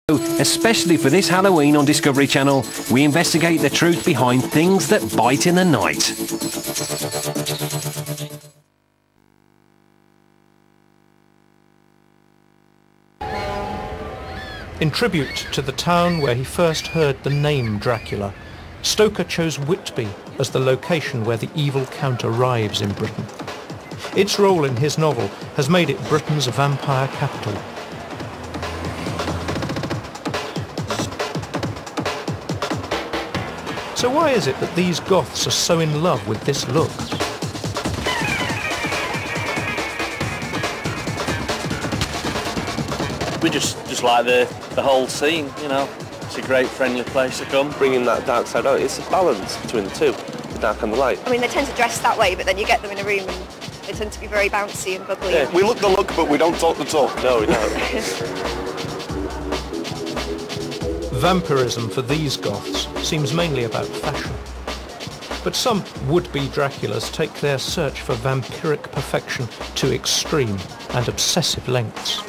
Especially for this Halloween on Discovery Channel, we investigate the truth behind things that bite in the night. In tribute to the town where he first heard the name Dracula, Stoker chose Whitby as the location where the evil count arrives in Britain. Its role in his novel has made it Britain's vampire capital. So why is it that these Goths are so in love with this look? We just like the whole scene, you know. It's a great friendly place to come. Bringing that dark side out, it's a balance between the two, the dark and the light. I mean, they tend to dress that way, but then you get them in a room and they tend to be very bouncy and bubbly. Yeah, we look the look, but we don't talk the talk. No, we don't. Vampirism for these Goths seems mainly about fashion. But some would-be Draculas take their search for vampiric perfection to extreme and obsessive lengths.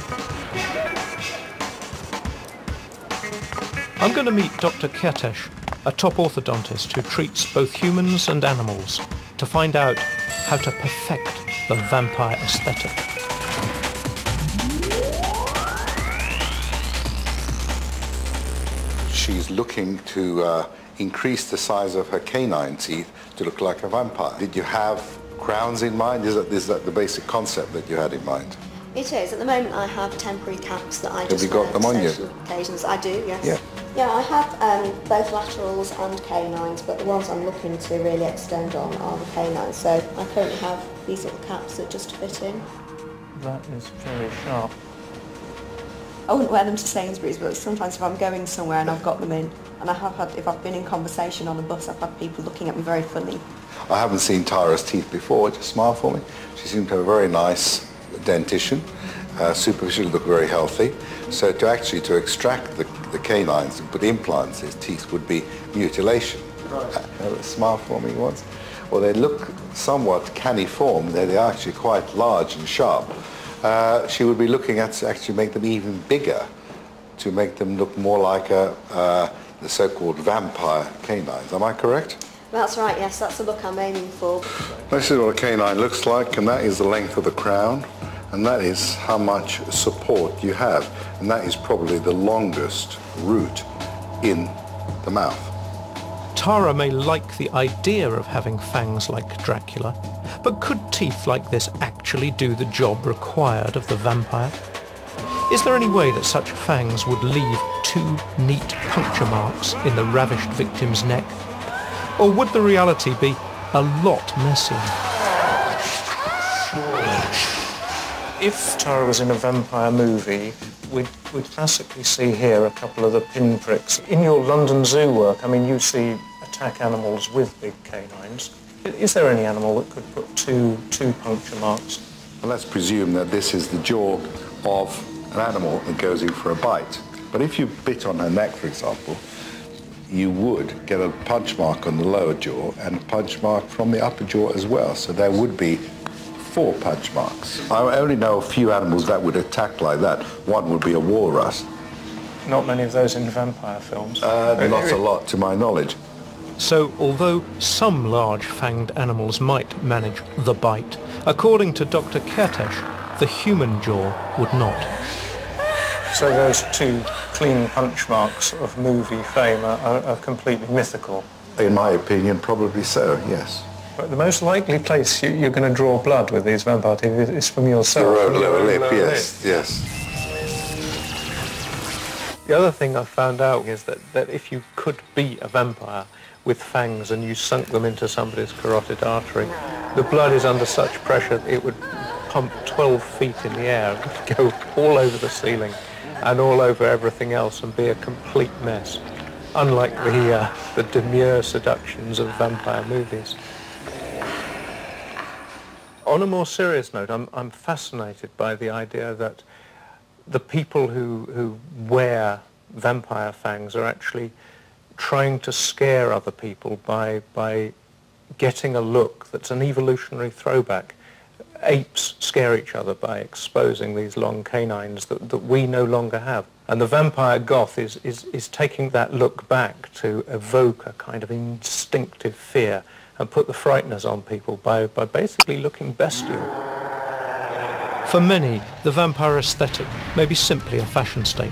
I'm going to meet Dr. Kertész, a top orthodontist who treats both humans and animals, to find out how to perfect the vampire aesthetic. She's looking to increase the size of her canine teeth to look like a vampire. Did you have crowns in mind? Is that the basic concept that you had in mind? It is. At the moment I have temporary caps that I just Have you got them on you? Occasions. I do, yes. Yeah. Yeah, I have both laterals and canines, but the ones I'm looking to really extend on are the canines. So I currently have these little caps that just fit in. That is very sharp. I wouldn't wear them to Sainsbury's, but sometimes if I'm going somewhere and I've got them in, and I have had, if I've been in conversation on a bus, I've had people looking at me very funny. I haven't seen Tara's teeth before. Just smile for me. She seemed to have a very nice dentition. Superficially look very healthy. So to extract the canines and put implants in his teeth would be mutilation. Right. Smile for me once. Well, they look somewhat caniform. They're actually quite large and sharp. She would be looking at to actually make them even bigger, to make them look more like the so-called vampire canines. Am I correct? That's right, yes, that's the look I'm aiming for. This is what a canine looks like, and that is the length of the crown, and that is how much support you have, and that is probably the longest root in the mouth. Tara may like the idea of having fangs like Dracula, but could teeth like this actually do the job required of the vampire? Is there any way that such fangs would leave 2 neat puncture marks in the ravished victim's neck? Or would the reality be a lot messier? If Tara was in a vampire movie, we'd classically see here a couple of the pinpricks. In your London Zoo work, I mean, you see attack animals with big canines. Is there any animal that could put two puncture marks? Well, let's presume that this is the jaw of an animal that goes in for a bite. But if you bit on her neck, for example, you would get a punch mark on the lower jaw and a punch mark from the upper jaw as well. So there would be 4 punch marks. I only know a few animals that would attack like that. One would be a walrus. Not many of those in vampire films. Not a lot, to my knowledge. So, although some large-fanged animals might manage the bite, according to Dr. Kertész, the human jaw would not. So those 2 clean punch marks of movie fame are completely mythical? In my opinion, probably so, yes. But the most likely place you're going to draw blood with these vampire teeth is from yourself. The lower lip, yes, yes. The other thing I found out is that if you could be a vampire with fangs and you sunk them into somebody's carotid artery, the blood is under such pressure that it would pump 12 feet in the air and go all over the ceiling and all over everything else and be a complete mess, unlike the demure seductions of vampire movies. On a more serious note, I'm fascinated by the idea that the people who wear vampire fangs are actually trying to scare other people by getting a look that's an evolutionary throwback apes scare each other by exposing these long canines that we no longer have. And the vampire goth is taking that look back to evoke a kind of instinctive fear and put the frighteners on people by basically looking bestial. For many, the vampire aesthetic may be simply a fashion statement.